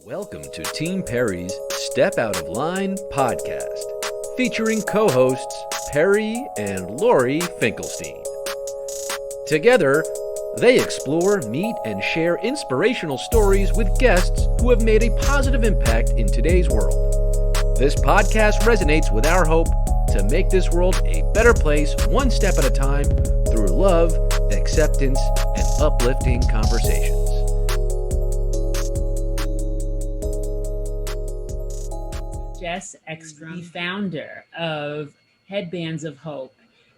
Welcome to Team Perry's Step Out of Line podcast, featuring co-hosts Perry and Lori Finkelstein. Together, they explore, meet, and share inspirational stories with guests who have made a positive impact in today's world. This podcast resonates with our hope to make this world a better place one step at a time through love, acceptance, and uplifting conversations. Jess Ekstrom, founder of Headbands of Hope.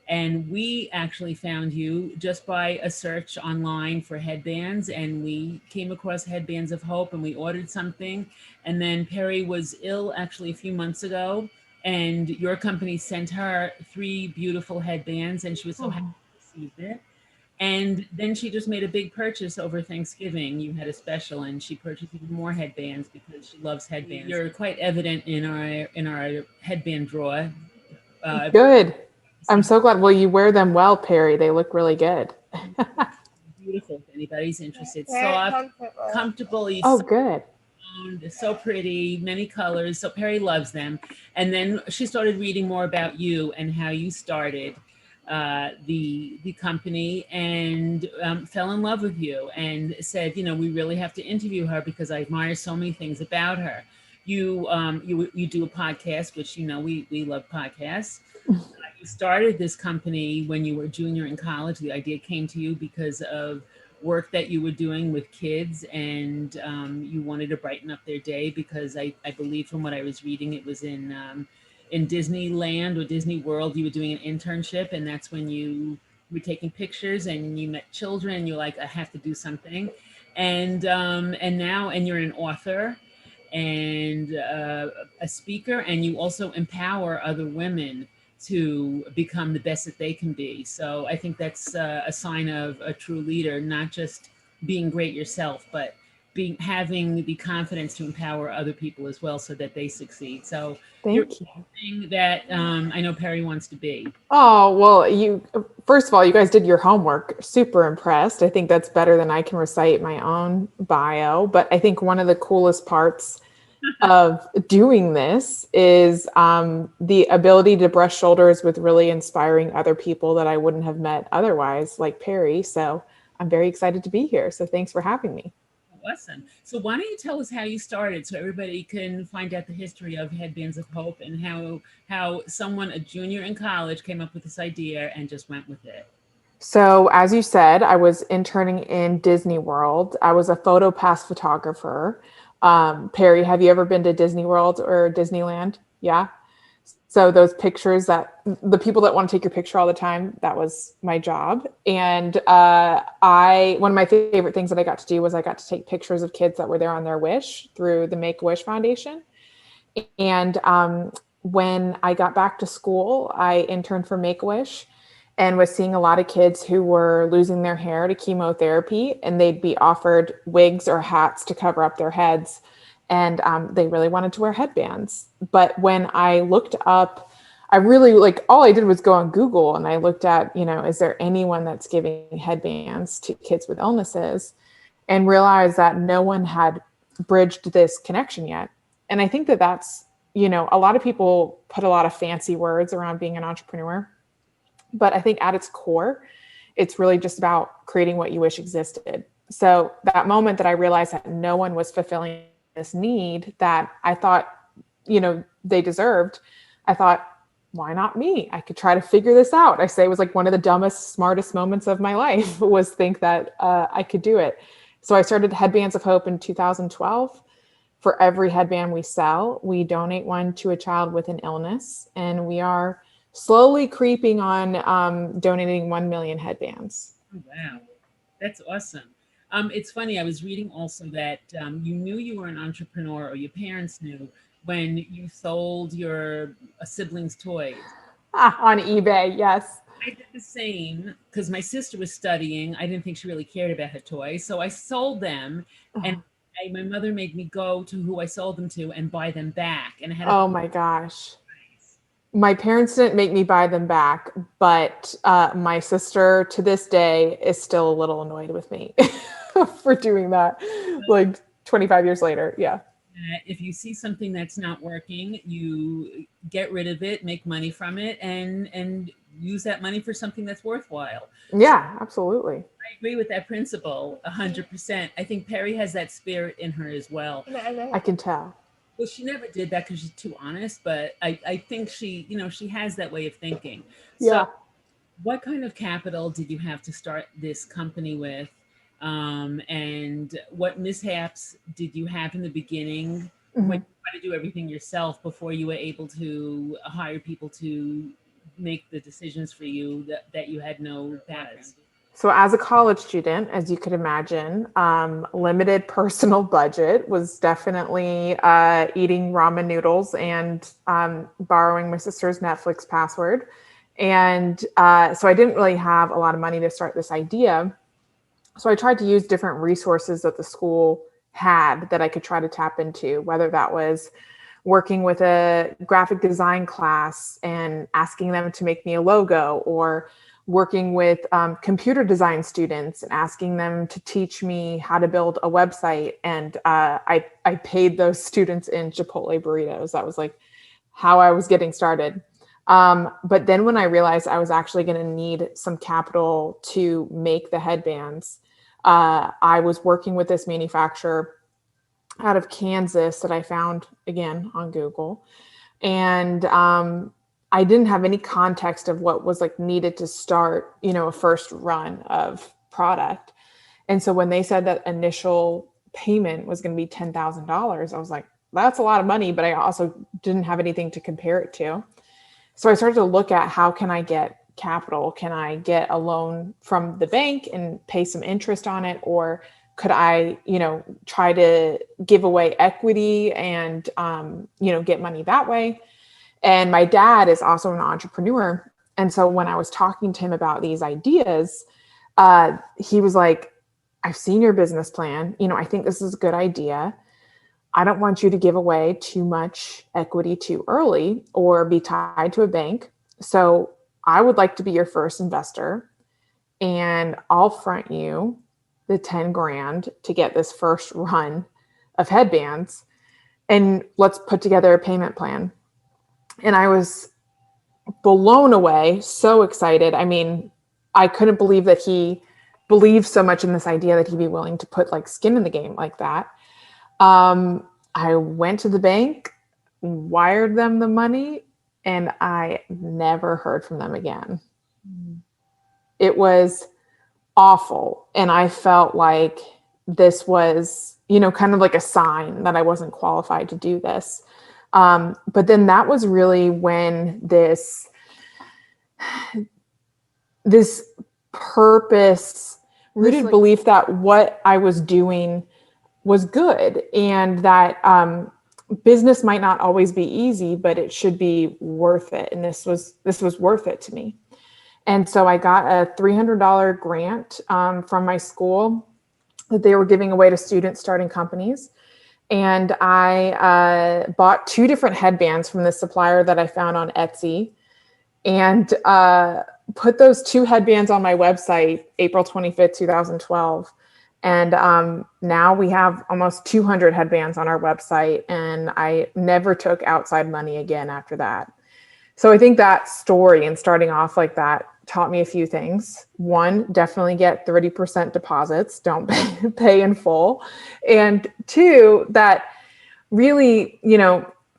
And we actually found you just by a search online for headbands, and we came across Headbands of Hope and we ordered something. And then Perry was ill actually a few months ago, and your company sent her 3 beautiful headbands, and she was so happy to receive it. And then she just made a big purchase over Thanksgiving. You had a special, and she purchased even more headbands because she loves headbands. You're quite evident in our headband drawer. Good. I'm so glad. Well, you wear them well, Perry. They look really good. Beautiful. If anybody's interested, soft, comfortable. Good. So pretty, many colors. So Perry loves them. And then she started reading more about you and how you started the company, and fell in love with you and said, we really have to interview her because I admire so many things about her. You do a podcast, which we love podcasts. You started this company when you were a junior in college. The idea came to you because of work that you were doing with kids, and you wanted to brighten up their day because I believe from what I was reading, it was in Disneyland or Disney World, you were doing an internship, and that's when you were taking pictures and you met children and you're like, I have to do something. And you're an author and a speaker, and you also empower other women to become the best that they can be. So I think that's a sign of a true leader, not just being great yourself, but having the confidence to empower other people as well so that they succeed. So Thank you. Something that I know Perry wants to be. Oh, well, first of all, you guys did your homework. Super impressed. I think that's better than I can recite my own bio. But I think one of the coolest parts of doing this is the ability to brush shoulders with really inspiring other people that I wouldn't have met otherwise, like Perry. So I'm very excited to be here. So thanks for having me. Awesome. So why don't you tell us how you started so everybody can find out the history of Headbands of Hope and how someone, a junior in college, came up with this idea and just went with it. So as you said, I was interning in Disney World. I was a PhotoPass photographer. Perry, have you ever been to Disney World or Disneyland? Yeah. So those pictures that the people that want to take your picture all the time, that was my job. And one of my favorite things that I got to do was I got to take pictures of kids that were there on their wish through the Make-A-Wish Foundation. And when I got back to school, I interned for Make-A-Wish and was seeing a lot of kids who were losing their hair to chemotherapy, and they'd be offered wigs or hats to cover up their heads. And they really wanted to wear headbands. But when I looked up, all I did was go on Google and I looked at, is there anyone that's giving headbands to kids with illnesses, and realized that no one had bridged this connection yet. And I think that that's, a lot of people put a lot of fancy words around being an entrepreneur. But I think at its core, it's really just about creating what you wish existed. So that moment that I realized that no one was fulfilling this need that I thought, they deserved, I thought, why not me? I could try to figure this out. I say it was like one of the dumbest, smartest moments of my life was think that I could do it. So I started Headbands of Hope in 2012. For every headband we sell, we donate one to a child with an illness. And we are slowly creeping on donating 1 million headbands. Oh, wow. That's awesome. It's funny, I was reading also that you knew you were an entrepreneur, or your parents knew, when you sold your siblings' toys. On eBay, yes. I did the same because my sister was studying. I didn't think she really cared about her toys. So I sold them, and my mother made me go to who I sold them to and buy them back. And I had oh my gosh. My parents didn't make me buy them back, but my sister to this day is still a little annoyed with me for doing that, like 25 years later. Yeah. If you see something that's not working, you get rid of it, make money from it, and use that money for something that's worthwhile. So Yeah, absolutely. I agree with that principle 100%. I think Perry has that spirit in her as well. I can tell. Well, she never did that because she's too honest, but I think she, she has that way of thinking. So Yeah. what kind of capital did you have to start this company with? And what mishaps did you have in the beginning when Mhm. you tried to do everything yourself before you were able to hire people to make the decisions for you that you had no background? So, as a college student, as you could imagine, limited personal budget was definitely eating ramen noodles and borrowing my sister's Netflix password. And so, I didn't really have a lot of money to start this idea. So, I tried to use different resources that the school had that I could try to tap into, whether that was working with a graphic design class and asking them to make me a logo, or working with computer design students and asking them to teach me how to build a website. And I paid those students in Chipotle burritos. That was like how I was getting started. But then when I realized I was actually going to need some capital to make the headbands, I was working with this manufacturer out of Kansas that I found again on Google. And I didn't have any context of what was like needed to start, a first run of product. And so when they said that initial payment was going to be $10,000, I was like, that's a lot of money, but I also didn't have anything to compare it to. So I started to look at how can I get capital? Can I get a loan from the bank and pay some interest on it? Or could I, try to give away equity and, get money that way? And my dad is also an entrepreneur. And so when I was talking to him about these ideas, he was like, I've seen your business plan. I think this is a good idea. I don't want you to give away too much equity too early or be tied to a bank. So I would like to be your first investor, and I'll front you the 10 grand to get this first run of headbands, and let's put together a payment plan. And I was blown away, so excited. I mean, I couldn't believe that he believed so much in this idea that he'd be willing to put like skin in the game like that. I went to the bank, wired them the money, and I never heard from them again. It was awful. And I felt like this was, kind of like a sign that I wasn't qualified to do this. But then that was really when this purpose, rooted belief that what I was doing was good, and that business might not always be easy, but it should be worth it. And this was worth it to me. And so I got a $300 grant from my school that they were giving away to students starting companies. And I bought 2 different headbands from the supplier that I found on Etsy, and put those 2 headbands on my website, April 25th, 2012. And now we have almost 200 headbands on our website, and I never took outside money again after that. So I think that story and starting off like that taught me a few things. One, definitely get 30% deposits. Don't pay in full. And 2, that really,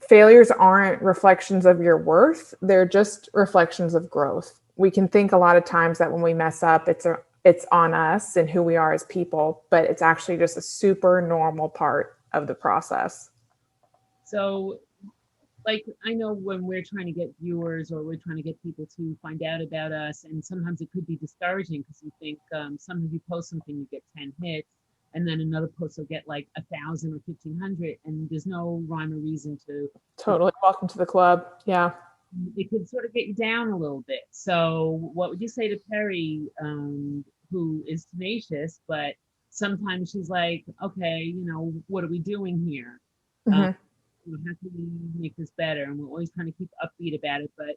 failures aren't reflections of your worth. They're just reflections of growth. We can think a lot of times that when we mess up, it's on us and who we are as people, but it's actually just a super normal part of the process. So, like, I know when we're trying to get viewers or we're trying to get people to find out about us, and sometimes it could be discouraging because you think sometimes you post something, you get 10 hits, and then another post will get like 1,000 or 1,500, and there's no rhyme or reason to. Totally. Welcome to the club. Yeah. It could sort of get you down a little bit. So, what would you say to Perry, who is tenacious, but sometimes she's like, okay, what are we doing here? Um, Mm-hmm. how can we make this better? And we're always trying to keep upbeat about it. But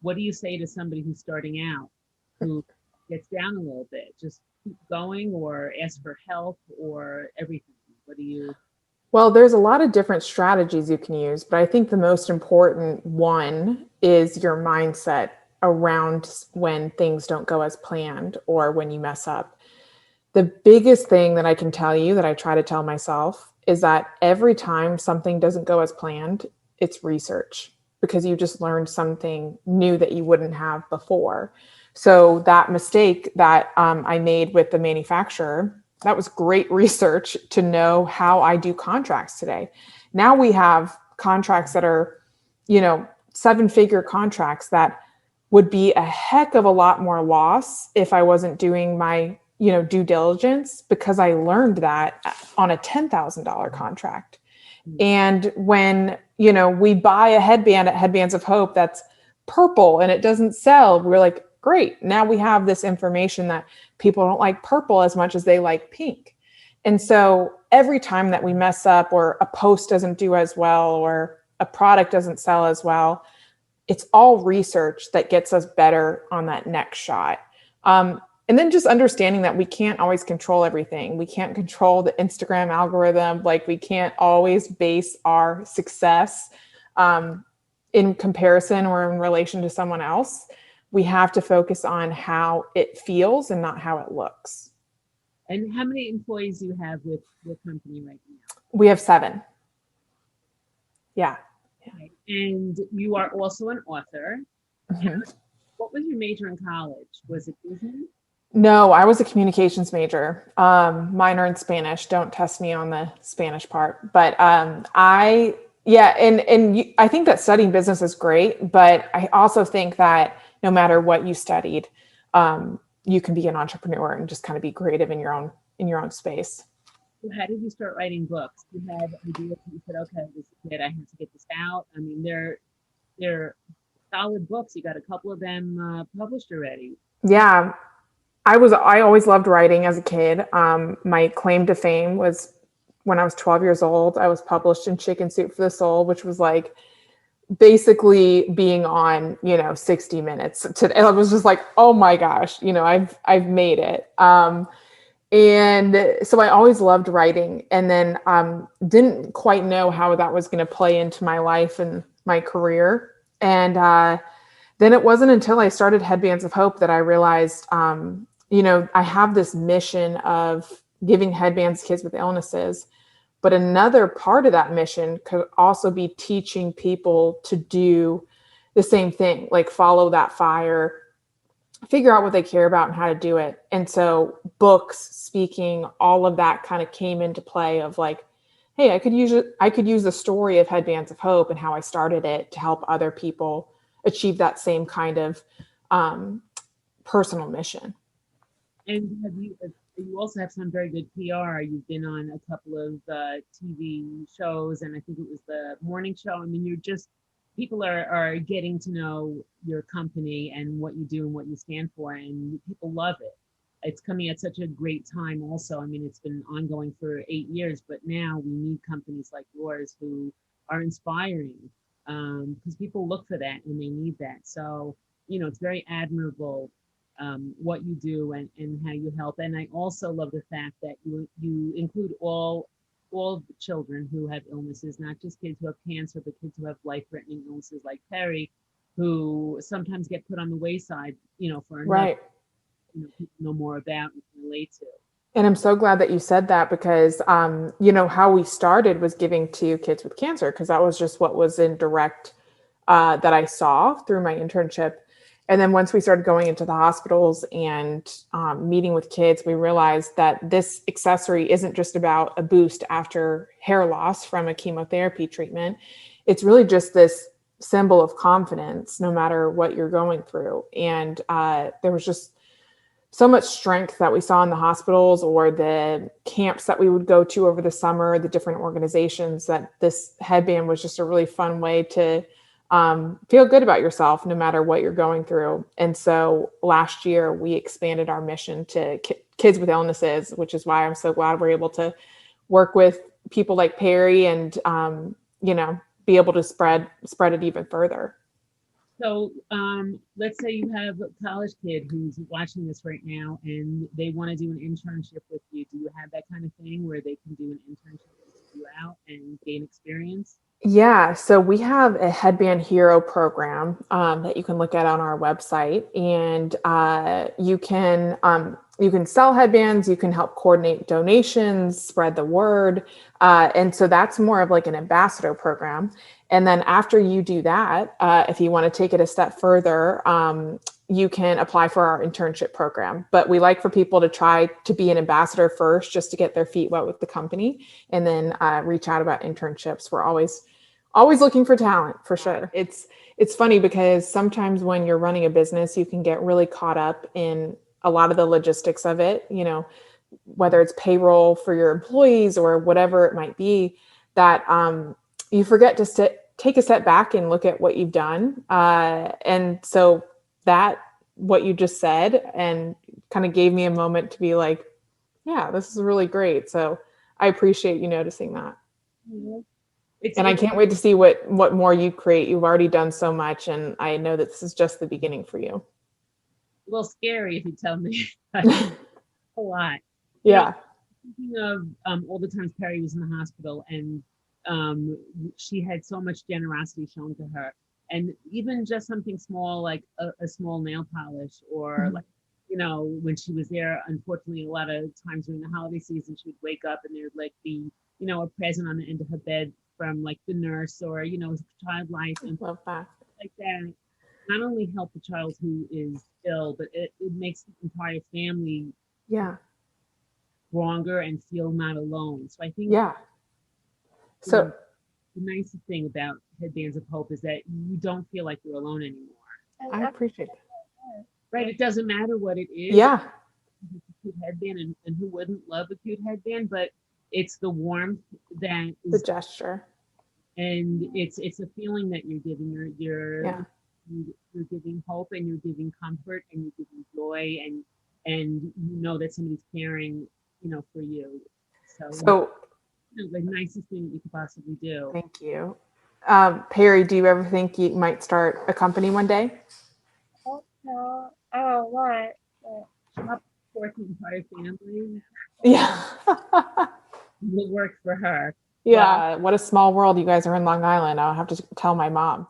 what do you say to somebody who's starting out, who gets down a little bit? Just keep going, or ask for help, or everything? What do you? Well, there's a lot of different strategies you can use, but I think the most important one is your mindset around when things don't go as planned or when you mess up. The biggest thing that I can tell you that I try to tell myself is that every time something doesn't go as planned, it's research because you just learned something new that you wouldn't have before. So that mistake that I made with the manufacturer, that was great research to know how I do contracts today. Now we have contracts that are, 7-figure contracts that would be a heck of a lot more loss if I wasn't doing my, due diligence, because I learned that on a $10,000 contract. And when, we buy a headband at Headbands of Hope that's purple and it doesn't sell, we're like, great. Now we have this information that people don't like purple as much as they like pink. And so every time that we mess up or a post doesn't do as well or a product doesn't sell as well, it's all research that gets us better on that next shot. And then just understanding that we can't always control everything. We can't control the Instagram algorithm. Like we can't always base our success in comparison or in relation to someone else. We have to focus on how it feels and not how it looks. And how many employees do you have with your company right now? We have 7. Yeah. Okay. And you are also an author. Mm-hmm. What was your major in college? Was it business? No, I was a communications major, minor in Spanish. Don't test me on the Spanish part, but I think that studying business is great, but I also think that no matter what you studied, you can be an entrepreneur and just kind of be creative in your own space. So how did you start writing books? You had ideas and you said, okay, this is it. I have to get this out. I mean, they're solid books. You got a couple of them published already. Yeah. I always loved writing as a kid. My claim to fame was when I was 12 years old, I was published in Chicken Soup for the Soul, which was like basically being on, 60 Minutes. I was just like, oh my gosh, I've made it. And so I always loved writing, and then didn't quite know how that was going to play into my life and my career. And then it wasn't until I started Headbands of Hope that I realized, I have this mission of giving headbands to kids with illnesses, but another part of that mission could also be teaching people to do the same thing, like follow that fire, figure out what they care about and how to do it. And so books, speaking, all of that kind of came into play of like, hey, I could use the story of Headbands of Hope and how I started it to help other people achieve that same kind of personal mission. And you also have some very good PR. You've been on a couple of TV shows, and I think it was the morning show. I mean, people are getting to know your company and what you do and what you stand for, and people love it. It's coming at such a great time also. I mean, it's been ongoing for 8 years, but now we need companies like yours who are inspiring, because people look for that and they need that. So, it's very admirable what you do and how you help. And I also love the fact that you include all the children who have illnesses, not just kids who have cancer, but kids who have life-threatening illnesses like Perry, who sometimes get put on the wayside, for another, Right. People know more about and can relate to. And I'm so glad that you said that because, how we started was giving to kids with cancer, because that was just what was in direct that I saw through my internship. And then once we started going into the hospitals and meeting with kids, we realized that this accessory isn't just about a boost after hair loss from a chemotherapy treatment. It's really just this symbol of confidence, no matter what you're going through. And there was just so much strength that we saw in the hospitals or the camps that we would go to over the summer, the different organizations, that this headband was just a really fun way to feel good about yourself no matter what you're going through. And so last year we expanded our mission to kids with illnesses, which is why I'm so glad we're able to work with people like Perry and, be able to spread it even further. So let's say you have a college kid who's watching this right now and they want to do an internship with you. Do you have that kind of thing where they can do an internship you out and gain experience? Yeah, so we have a Headband Hero program that you can look at on our website, and you can sell headbands, you can help coordinate donations, spread the word, and so that's more of like an ambassador program. And then after you do that, if you want to take it a step further, you can apply for our internship program. But we like for people to try to be an ambassador first, just to get their feet wet with the company, and then reach out about internships. We're always looking for talent, for sure. It's funny because sometimes when you're running a business, you can get really caught up in a lot of the logistics of it, whether it's payroll for your employees or whatever it might be, that you forget to take a step back and look at what you've done. And so that, what you just said, and kind of gave me a moment to be like, yeah, this is really great. So I appreciate you noticing that. Mhm. And I can't wait to see what more you create. You've already done so much, and I know that this is just the beginning for you. A little scary if you tell me a lot. Yeah. Thinking of all the times Perry was in the hospital, and she had so much generosity shown to her, and even just something small like a small nail polish, or like, when she was there, unfortunately a lot of times during the holiday season, she would wake up and there would like be a present on the end of her bed from like the nurse, or child life, and Love that. like that not only help the child who is ill, but it makes the entire family Yeah. stronger and feel not alone. So I think Yeah. So the nicest thing about Headbands of Hope is that you don't feel like you're alone anymore. I appreciate it. Right? It doesn't matter what it is. Yeah. It's a cute headband, and who wouldn't love a cute headband? But it's the warmth that The is, gesture. and it's a feeling that you're giving. Yeah. You're giving hope, and you're giving comfort, and you're giving joy, and you know that somebody's caring, for you. So the nicest thing that you could possibly do. Thank you. Perry, do you ever think you might start a company one day? No, I don't want. Up for the entire family Yeah. will work for her. Yeah. What a small world. You guys are in Long Island. I'll have to tell my mom.